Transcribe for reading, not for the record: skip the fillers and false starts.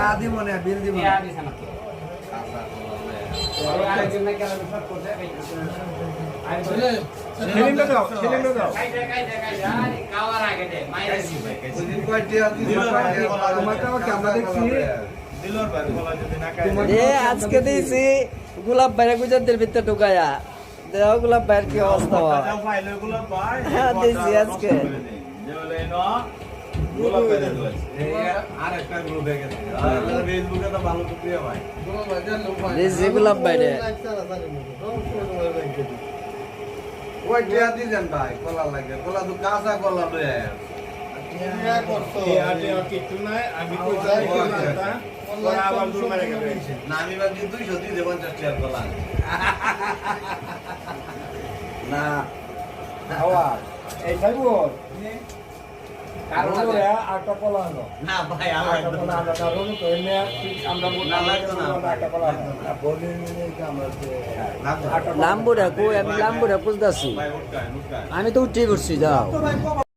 আদি মনে বিল দিব আজকে দিয়েছি গোলাপ বাইরে গুজরাটের ভিতরে ঢুকায়া দেহ গোলাপ বাইরের কি অবস্থা হ্যাঁ দিয়েছি আজকে গোলাপ বাইরে ভাই কলা লাগে কলা তো কাঁচা কলা লয়ে আমি ভাবছি 200 দিয়ে 50 টাকার কলা না এই খাইব আটটা কলা আনো না ভাই আমার লাম্বুরা কই আমি লাম্বুরা খুঁজতেছি আমি তো উঠে পড়ছি যাও